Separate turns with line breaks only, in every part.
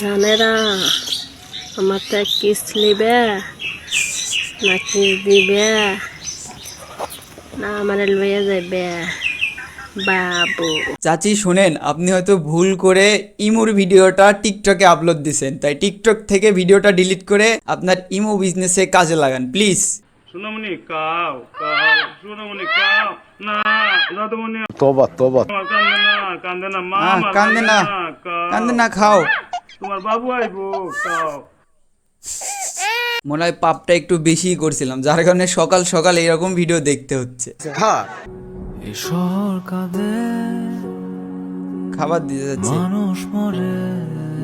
জানেরা আমার তো কিস লিবে নাকি দিবে না আমার লইয়া যাবে বাবু।
চাচি শুনেন, আপনি হয়তো ভুল করে ইমোর ভিডিওটা টিকটকে আপলোড দিছেন, তাই টিকটক থেকে ভিডিওটা ডিলিট করে আপনার ইমো বিজনেসে কাজে লাগান প্লিজ।
সোনামণি কাও কাও সোনামণি কাও না দাদুমণি
তোবা তোবা
কান্দে না মা
কান্দে না
কাও
কান্দে না, খাও।
তোমার বাবু আইবো কাও।
মনে হয় পাপটা একটু বেশি করছিলাম, যার কারণে সকাল সকাল এরকম ভিডিও দেখতে হচ্ছে। খাবার দিতে যাচ্ছে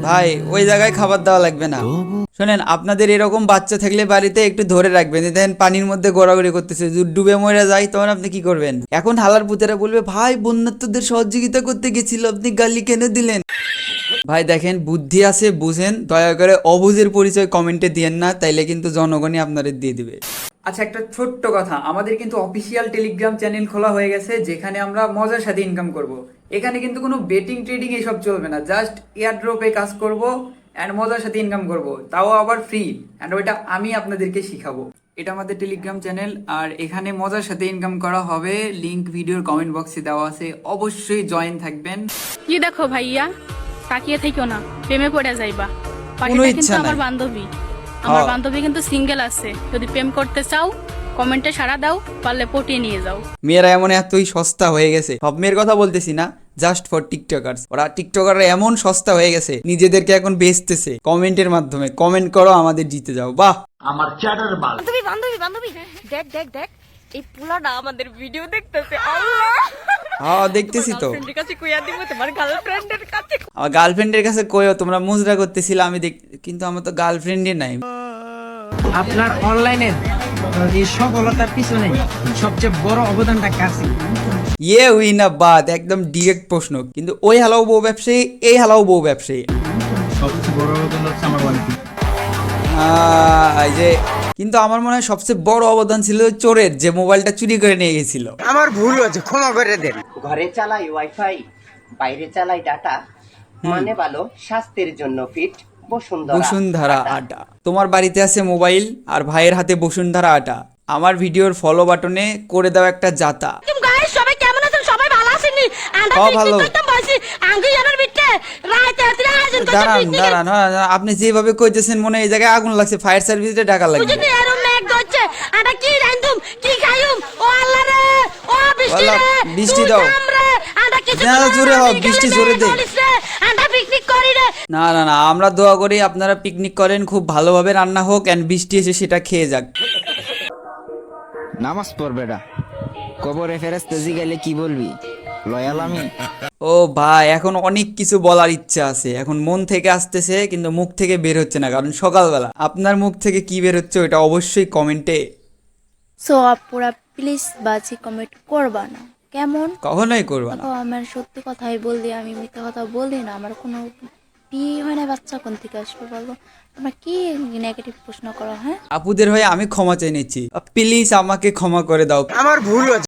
ভাই, ওই জায়গায় খাবার দেওয়া লাগবে না। শোনেন, আপনাদের এরকম বাচ্চা থাকলে বাড়িতে একটু ধরে রাখবেন। দেখেন পানির মধ্যে গড়াগড়ি করতেছে, যদি ডুবে মরে যায় তখন আপনি কি করবেন? এখন হালার পুতেরা বলবে ভাই বন্যার্থদের সহযোগিতা করতে গেছিল, আপনি গালি কেন দিলেন? ভাই দেখেন, বুদ্ধি আছে বুঝেন, দয়া করে অবুঝের পরিচয় কমেন্টে দিয়েন না, তাইলে কিন্তু জনগণই আপনাদের দিয়ে দিবে। আচ্ছা, একটা ছোট্ট কথা, আমাদের কিন্তু অফিসিয়াল টেলিগ্রাম চ্যানেল খোলা হয়ে গেছে, যেখানে আমরা মজার সাথে ইনকাম করব। এখানে কিন্তু কোনো বেটিং ট্রেডিং এসব চলবে না, জাস্ট এয়ারড্রপে কাজ করব অ্যান্ড মজার সাথে ইনকাম করব, তাও আবার ফ্রি, অ্যান্ড ওইটা আমি আপনাদেরকে শিখাবো। এটা আমাদের টেলিগ্রাম চ্যানেল, আর এখানে মজার সাথে ইনকাম করা হবে। লিংক ভিডিওর কমেন্ট বক্সে দেওয়া আছে, অবশ্যই জয়েন থাকবেন।
কি দেখো ভাইয়া, তাকিয়ে থেকো না, প্রেমে পড়ে যাইবা।
কোনো
পাখিটা কিন্তু
ইচ্ছা
আমার
নাই।
বান্ধবী, আমার বান্ধবী কিন্তু সিঙ্গেল আছে। যদি প্রেম করতে চাও কমেন্টে সাড়া দাও, পারলে পটিয়ে নিয়ে যাও।
মেয়েরা এমন এতই সস্তা হয়ে গেছে, সব মেয়ের কথা বলতেছি না, জাস্ট ফর টিকটকার্স। ওরা টিকটকাররা এমন সস্তা হয়ে গেছে, নিজেদেরকে এখন বেচতেছে কমেন্টের মাধ্যমে। কমেন্ট করো, আমাদের জিতে যাও। বাহ,
বান্ধবী বান্ধবী বান্ধবী দেখ দেখ দেখ, এই পোলাটা আমাদের ভিডিও দেখতেছে। আল্লাহ,
হ্যাঁ দেখতেছি তো।
গার্লফ্রেন্ডের কাছে কইয়া দিব, তোমার গার্লফ্রেন্ডের কাছে।
আমার গার্লফ্রেন্ডের কাছে কইও, তোমরা মুজরা করতেছিল আমি দেখ, কিন্তু আমার তো গার্লফ্রেন্ডই নাই।
আপনার অনলাইনের এই সফলতার পিছনে সবচেয়ে বড় অবদানটা কাছে?
ইয়ে উই না বাদ, একদম ডিরেক্ট প্রশ্ন। কিন্তু ওই হালাও বউ ব্যবসায়ী, এই হালাও বউ ব্যবসায়ী।
সবচেয়ে বড় অবদান হচ্ছে আমার ওয়াইফ।
এই যে, কিন্তু আমার মনে হয় সবচেয়ে বড় অবদান ছিল ওই চোরের, যে মোবাইলটা চুরি করে নিয়ে গেছিল।
আমার ভুল হয়েছে, ক্ষমা করে দেন।
ঘরে চালাই ওয়াইফাই, বাইরে চালাই ডাটা, মানে ভালো স্বাস্থ্যের জন্য ফিট
বসুন্ধরা আটা। তোমার বাড়িতে আছে মোবাইল আর ভাইয়ের হাতে বসুন্ধরা আটা। আমার ভিডিওর ফলো বাটনে করে দাও একটা জাতা।
গাইস সবাই কেমন আছেন? সবাই ভালো আছেন নি? আমরা
ভালো।
পিকনিক বসি, আঙ্গি জানার বিটে রাতে রাতে আয়োজন করতে
দাঁড়ান
পিকনিক।
দাঁড়ান, আপনি যেভাবে কইতেছেন মনে হয় এই জায়গায় আগুন লাগছে, ফায়ার সার্ভিসে ডাকা লাগবে।
বুঝিনি এরম মেঘ ধরছে, আমরা কি রান্ধুম কি খাইুম? ও আল্লাহ রে, ও বৃষ্টি রে,
বৃষ্টি দাও।
আমরা কিছু
না, জোরে হোক, বৃষ্টি জোরে দে।
আমরা পিকনিক করি রে।
না না না, আমরা দোয়া করি আপনারা পিকনিক করেন, খুব ভালোভাবে রান্না হোক এন্ড বৃষ্টি এসে সেটা খেয়ে যাক।
নামাজ পড়বে না, কবরে ফেরেশতা জিগাইলে কি বলবি? লয়াল আমি।
ও ভাই, এখন অনেক কিছু বলার ইচ্ছা আছে, এখন মন থেকে আসতেছে কিন্তু মুখ থেকে বের হচ্ছে না, কারণ সকালবেলা। আপনার মুখ থেকে কি বের হচ্ছে ওটা অবশ্যই কমেন্টে।
সো আপুরা প্লিজ বাজে কমেন্ট করবা না, কেমন?
কখনোই করবা না।
দেখো, আমার সত্যি কথাই বললি, আমি মিথ্যা কথা বলি না। আমার কোনো বিয়ে হয় না, বাচ্চা কোন থেকে আসবে বলো? তোমরা কি নেগেটিভ প্রশ্ন করো? হ্যাঁ,
আপুদের হয়ে আমি ক্ষমা চাই নিচ্ছি, প্লিজ আমাকে ক্ষমা করে দাও।
আমার ভুল হয়েছে।